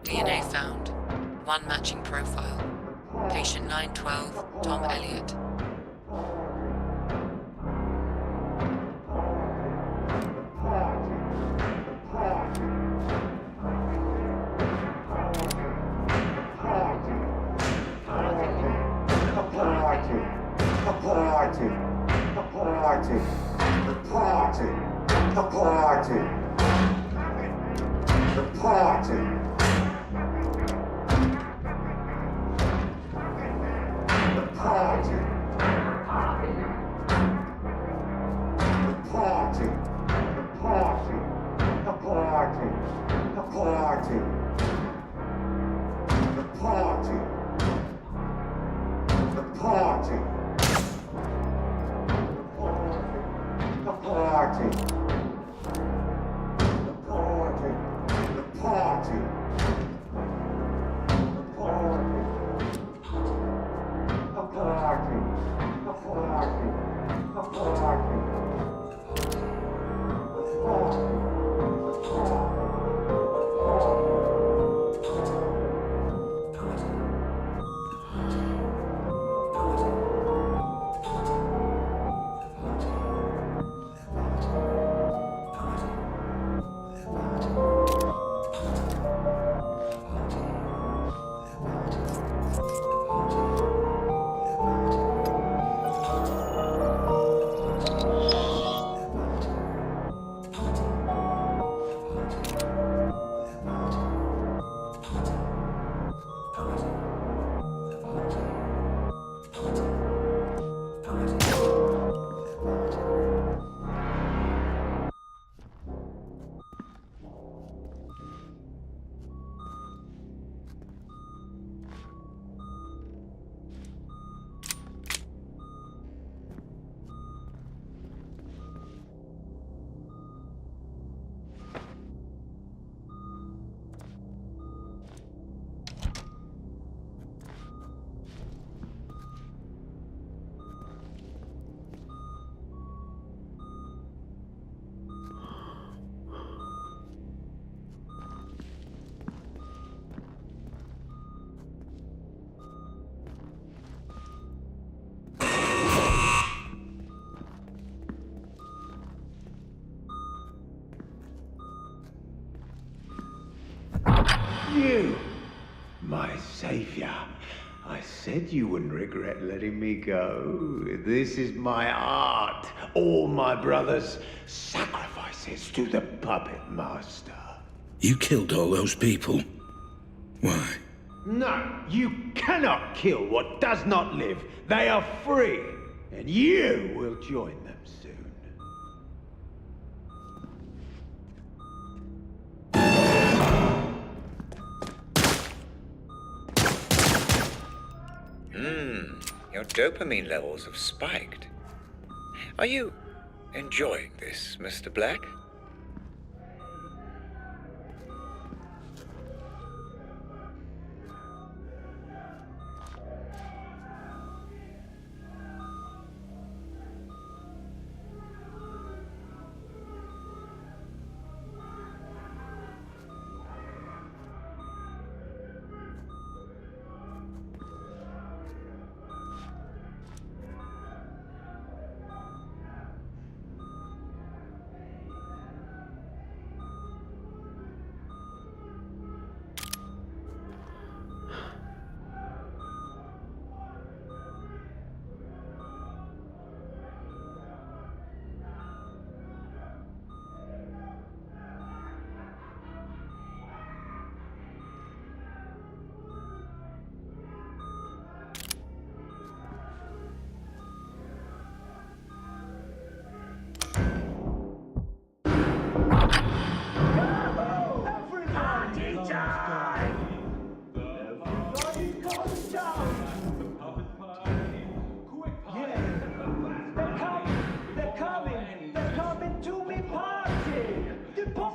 DNA found. One matching profile. Patient 912, Tom Elliott. You, my savior. I said you wouldn't regret letting me go. This is my art. All my brothers' sacrifices to the puppet master. You killed all those people. Why? No, you cannot kill what does not live. They are free, and you will join them soon. Your dopamine levels have spiked. Are you enjoying this, Mr. Black?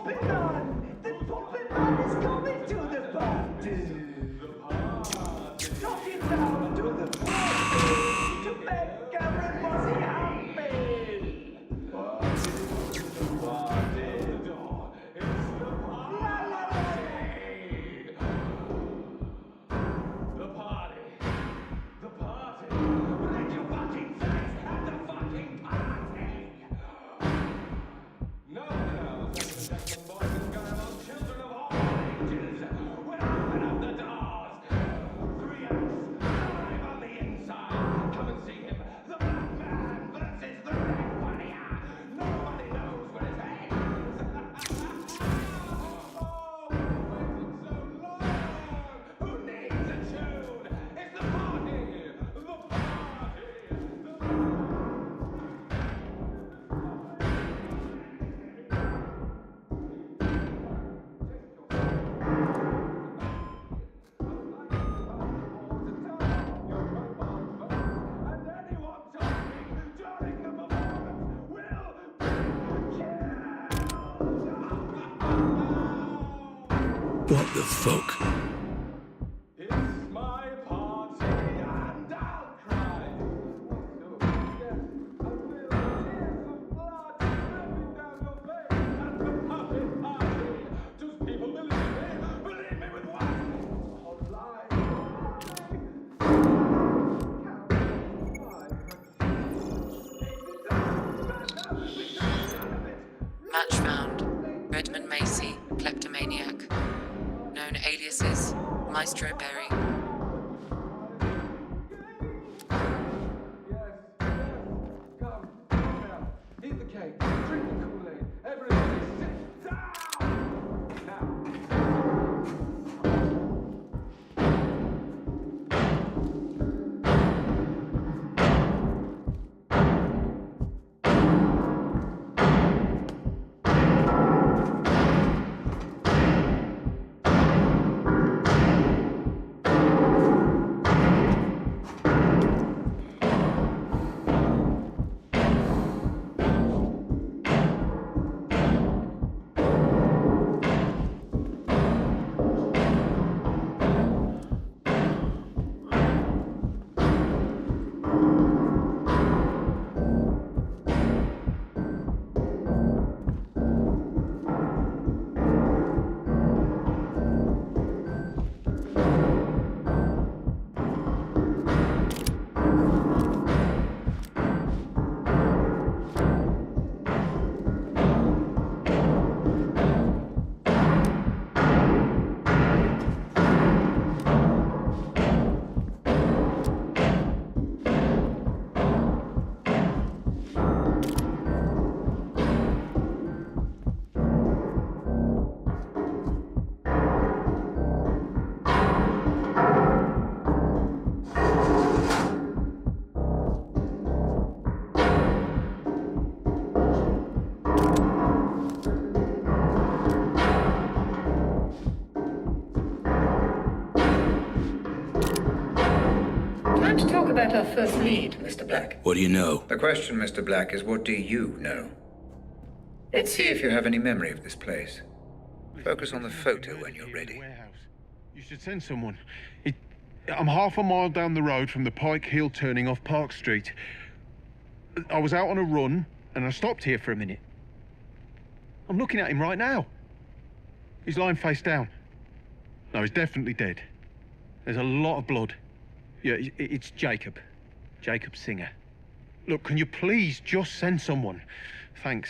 popping on? The popping man is coming to the party. Talking down to the party to make everybody happy. La la la. The party. The party. Let your fucking face at the fucking party. No one else, ladies and gentlemen, boys and girls, children of all ages, we'll open up the doors. 3 acts, live on the inside. Come and see him. The Black Man versus the Red Warrior. Nobody knows where his head is. Oh, we've waited so long. Who needs a tune? It's the party. The party. The party. What the fuck? It's my party and I'll cry. Yes, I will. Tears of blood dripping down your face at the puppet party. Does people believe me? Believe me with what? Match found. Redmond Macy, kleptomaniac. Known aliases, Maestro Berry. Come now. Eat the cake. Drink the Kool-Aid. Everybody sit down. Now. Time to talk about our first lead, Mr. Black. What do you know? The question, Mr. Black, is what do you know? Let's see if you have any memory of this place. Focus on the photo when you're ready. You should send someone. I'm half a mile down the road from the Pike Hill turning off Park Street. I was out on a run and I stopped here for a minute. I'm looking at him right now. He's lying face down. No, he's definitely dead. There's a lot of blood. Yeah, it's Jacob. Jacob Singer. Look, can you please just send someone? Thanks.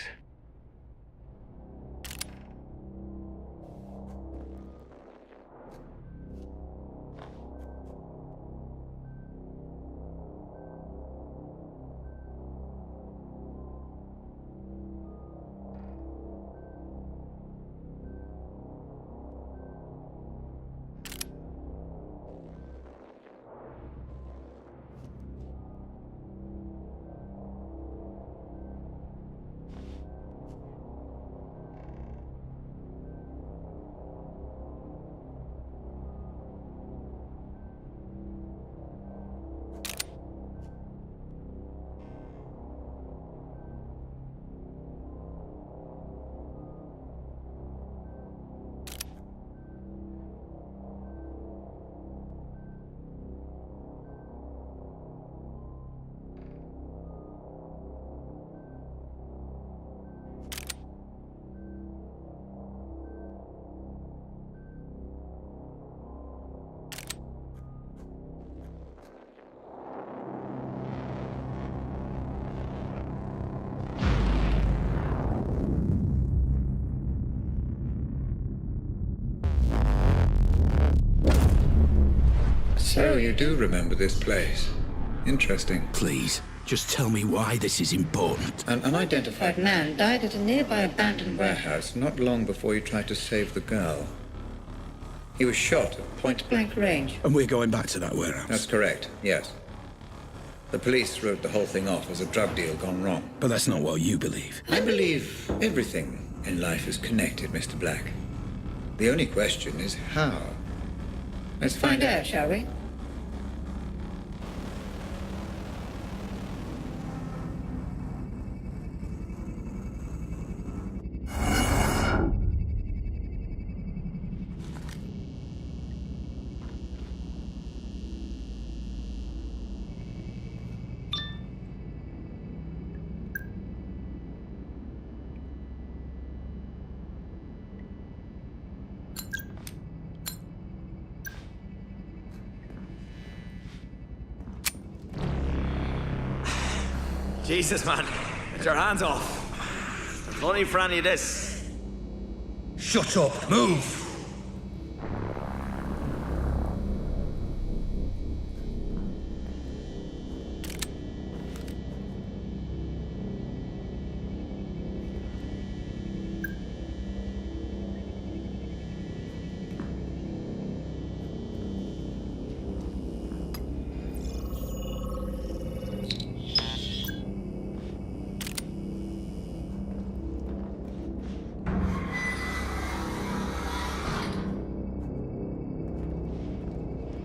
So you do remember this place. Interesting. Please, just tell me why this is important. An unidentified Man died at a nearby abandoned warehouse. warehouse not long before you tried to save the girl. He was shot at point-blank Range. And we're going back to that warehouse. That's correct, yes. The police wrote the whole thing off as a drug deal gone wrong. But that's not what you believe. I believe everything in life is connected, Mr. Black. The only question is how. Let's find out. shall we? Jesus, man. Get your hands off. There's no need for any of this. Shut up! Move!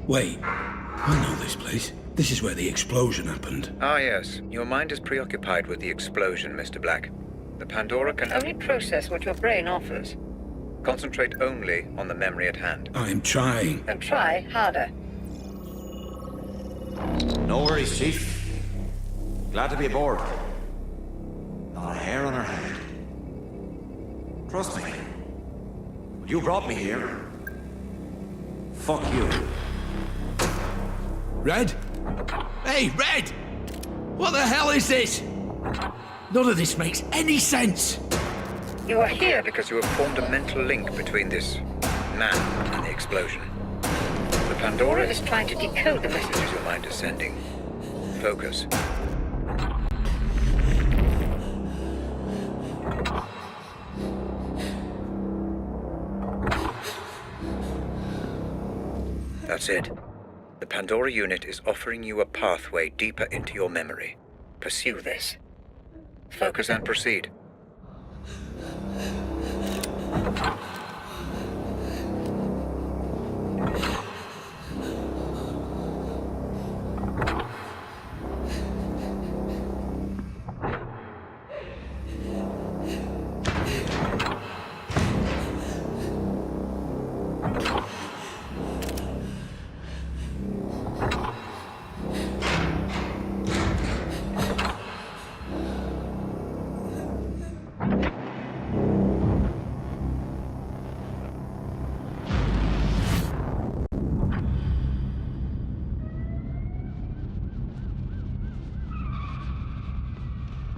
Wait, I know this place. This is where the explosion happened. Ah, yes. Your mind is preoccupied with the explosion, Mr. Black. The Pandora can Only process what your brain offers. concentrate only on the memory at hand. I am trying. And try harder. No worries, Chief. Glad to be aboard. Not a hair on her head. Trust me. You brought me here. Fuck you. Red? Hey, Red! What the hell is this? None of this makes any sense. You are here Because you have formed a mental link between this man and the explosion. The Pandora is trying to decode the message. messages your mind is sending. Focus. That's it. The Pandora unit is offering you a pathway deeper into your memory. Pursue this. Focus and proceed.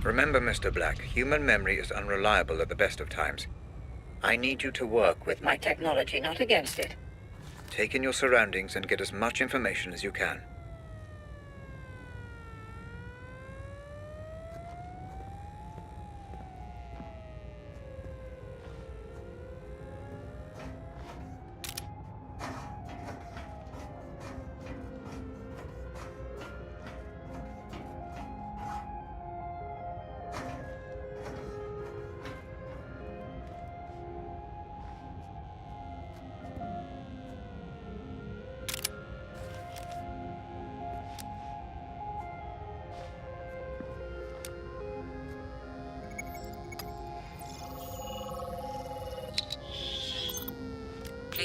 Remember, Mr. Black, human memory is unreliable at the best of times. I need you to work with My technology, not against it. Take in your surroundings and get as much information as you can.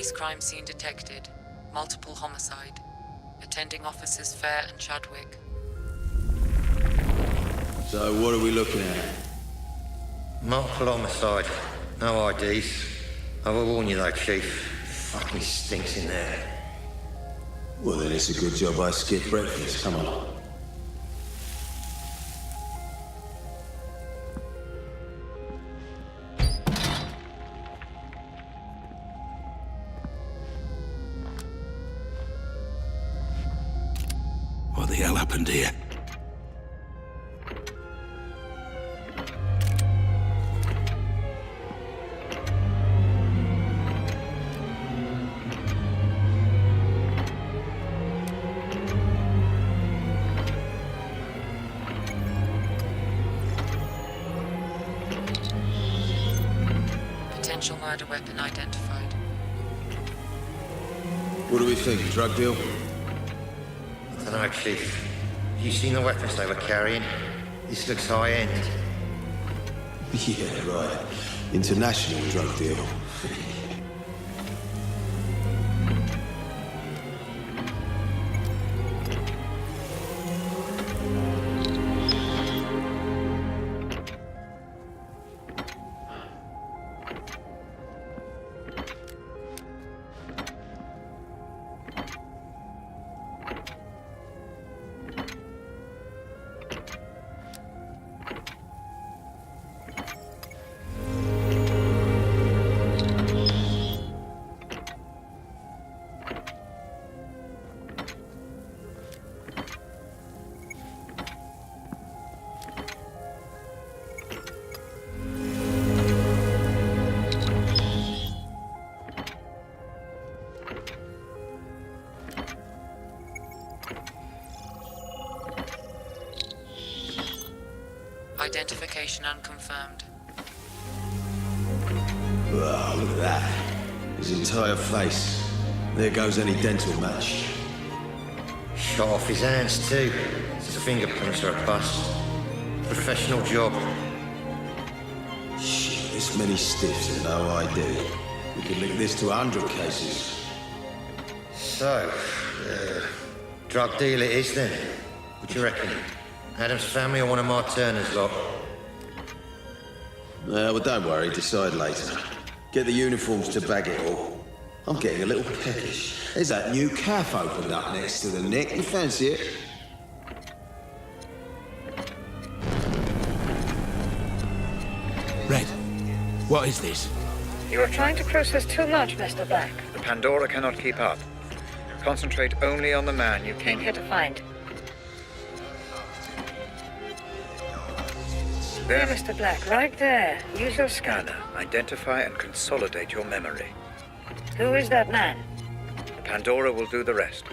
Police crime scene detected. Multiple homicide. Attending officers Fair and Chadwick. So what are we looking at? Multiple homicide. No IDs. I will warn you though, Chief. Fucking stinks in there. Well, then it's a good job I skipped breakfast. Come on. the hell happened here? Potential murder weapon identified. What do we think? Drug deal? I don't know, Chief. You seen the weapons they were carrying? This looks high-end. Yeah, right. International drug deal. Identification unconfirmed. Oh, look at that. His entire face. There goes any dental match. Shot off his hands, too. His fingerprints are a bust. Professional job. Shit, this many stiffs and no ID. We could link this to 100 cases. So, drug deal it is then. What do you reckon? Adam's family or one of my Turner's lot? Well, don't worry, decide later. Get the uniforms to bag it all. I'm getting a little peckish. There's that new cafe opened up next to the Nick. You fancy it? Red, what is this? You are trying to process too much, Mr. Black. The Pandora cannot keep up. Concentrate only on the man you Came came here to find. There, There, Mr. Black, right there. Use your scanner. Scanner. Identify and consolidate your memory. Who is that man? The Pandora will do the rest.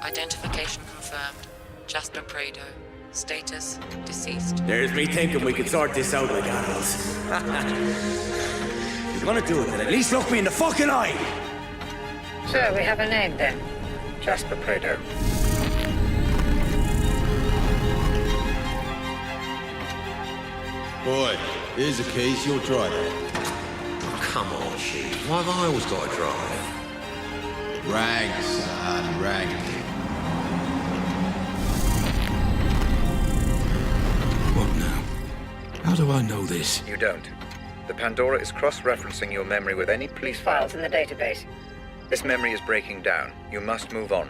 Identification confirmed. Jasper Prado. Status deceased. There's me thinking we could sort this out like animals. If you're gonna do it, then at least look me in the fucking eye! So, we have a name then. Jasper Prado. Boy, here's the keys. You'll drive it. Come on, Chief. Why have I always got to drive? Rank, son, rank. What now? How do I know this? You don't. The Pandora is cross-referencing your memory with any police Files file. in the database. This memory is breaking down. You must move on.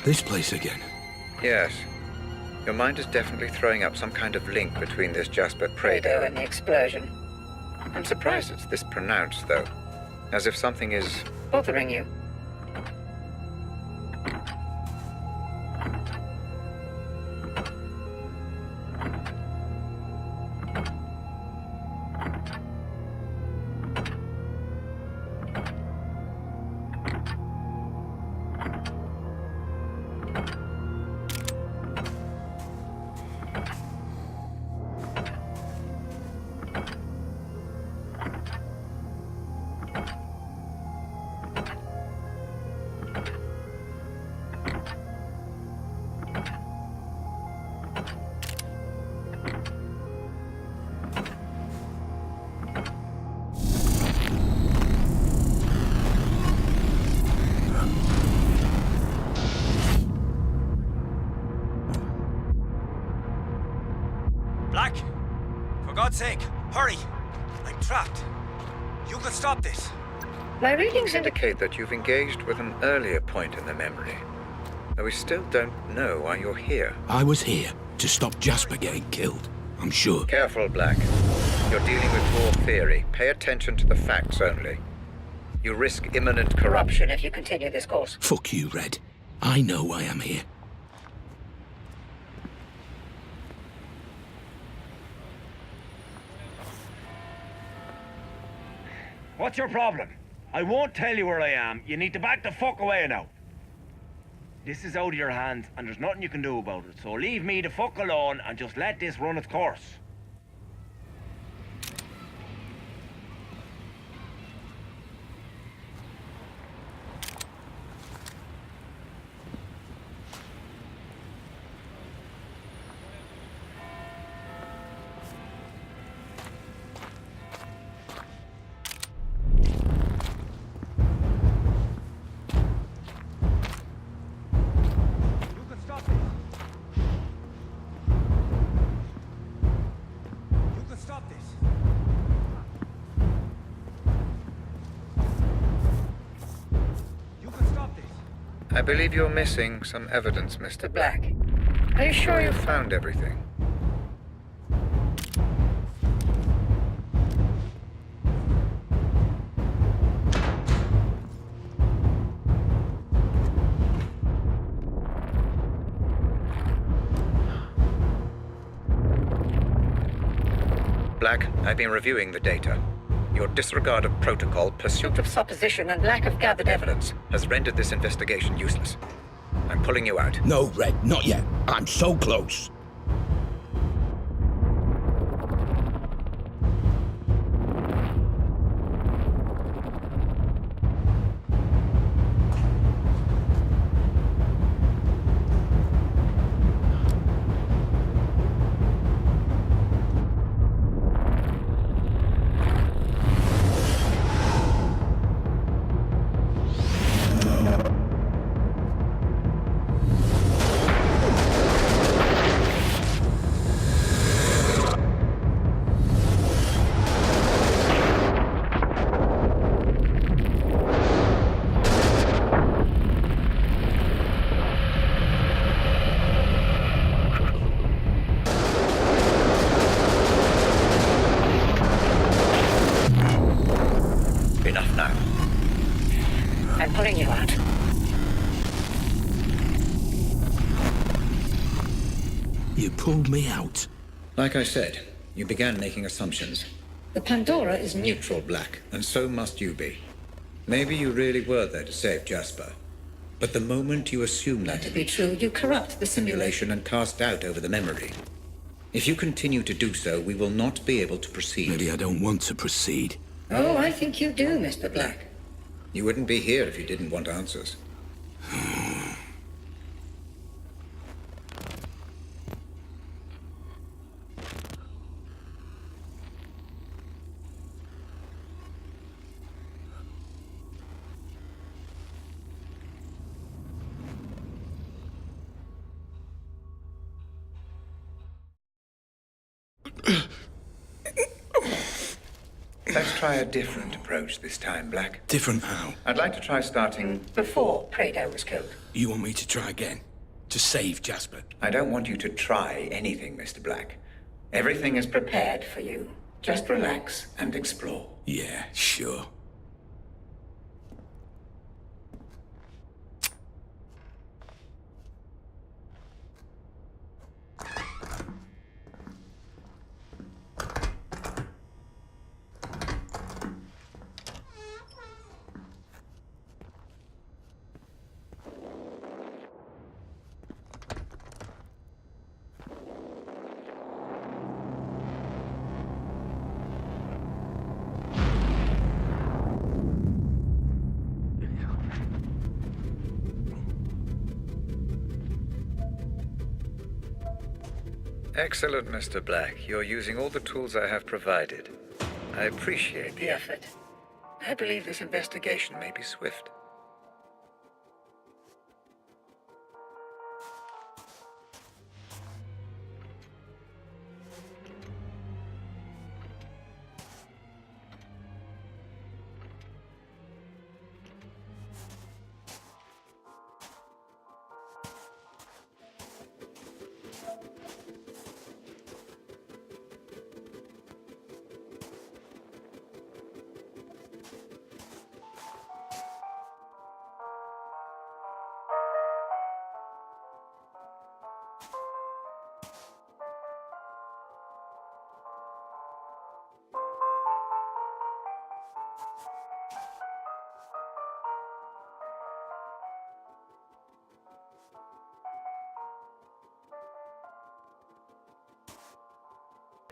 This place again. Yes. Your mind is definitely throwing up some kind of link between this Jasper Prado Prado and the explosion. I'm surprised it's this pronounced, though. As if something is... Bothering you? Black! For God's sake, hurry! I'm trapped. You can stop this. My readings indicate that you've engaged with an earlier point in the memory. Though we still don't know why you're here. I was here to stop Jasper getting killed, I'm sure. Careful, Black. You're dealing with raw theory. Pay attention to the facts only. You risk imminent corruption. if you continue this course. Fuck you, Red. I know why I'm here. What's your problem? I won't tell you where I am. You need to back the fuck away now. This is out of your hands, and there's nothing you can do about it. So leave me the fuck alone and just let this run its course. I believe you're missing some evidence, Mr. Black. Are you sure You've you've found everything. Black, I've been reviewing the data. Your disregard of protocol, pursuit of supposition and lack of gathered evidence. has rendered this investigation useless. I'm pulling you out. No, Red, not yet. I'm so close. Enough now. I'm pulling you out. You pulled me out. Like I said, you began making assumptions. The Pandora is new. Neutral, Black, and so must you be. Maybe you really were there to save Jasper. But the moment you assume that To be true, you corrupt the simulation. simulation and cast doubt over the memory, if you continue to do so, we will not be able to proceed. Maybe I don't want to proceed. Oh, I think you do, Mr. Black. You wouldn't be here if you didn't want answers. Let's try a different approach this time, Black. Different how? I'd like to try starting... Before Prado was killed. You want me to try again? To save Jasper? I don't want you to try anything, Mr. Black. Everything is prepared for you. Just relax and explore. Yeah, sure. Excellent, Mr. Black. You're using all the tools I have provided. I appreciate the effort. I believe this investigation may be swift.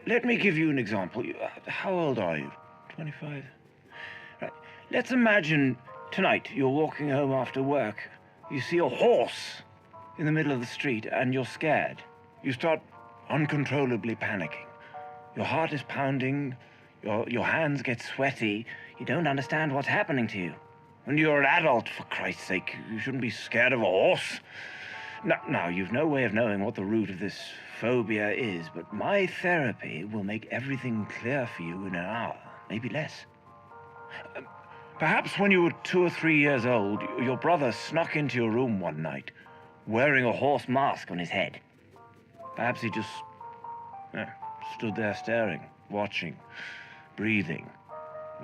Let me give you an example. How old are you? 25? Right. Let's imagine tonight you're walking home after work. You see a horse in the middle of the street and you're scared. You start uncontrollably panicking. Your heart is pounding, your hands get sweaty. You don't understand what's happening to you. And you're an adult, for Christ's sake. You shouldn't be scared of a horse. Now, you've no way of knowing what the root of this phobia is, but my therapy will make everything clear for you in an hour, maybe less. Perhaps when you were 2 or 3 years old, your brother snuck into your room one night, wearing a horse mask on his head. Perhaps he just stood there staring, watching, breathing,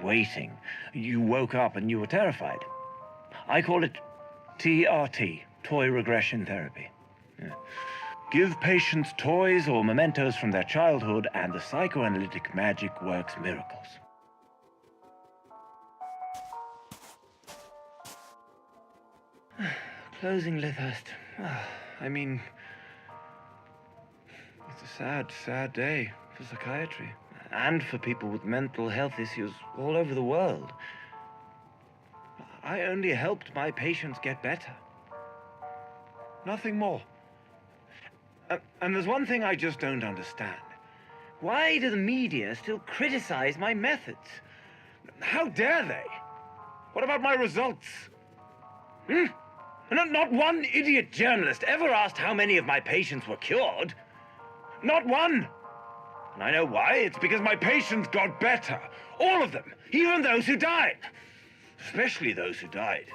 waiting. You woke up and you were terrified. I call it TRT. Toy regression therapy. Yeah. Give patients toys or mementos from their childhood and the psychoanalytic magic works miracles. Closing Lythurst. I mean, it's a sad, sad day for psychiatry and for people with mental health issues all over the world. I only helped my patients get better. Nothing more. And there's one thing I just don't understand. Why do the media still criticize my methods? How dare they? What about my results? Not one idiot journalist ever asked how many of my patients were cured. Not one. And I know why. It's because my patients got better. All of them. Even those who died. Especially those who died.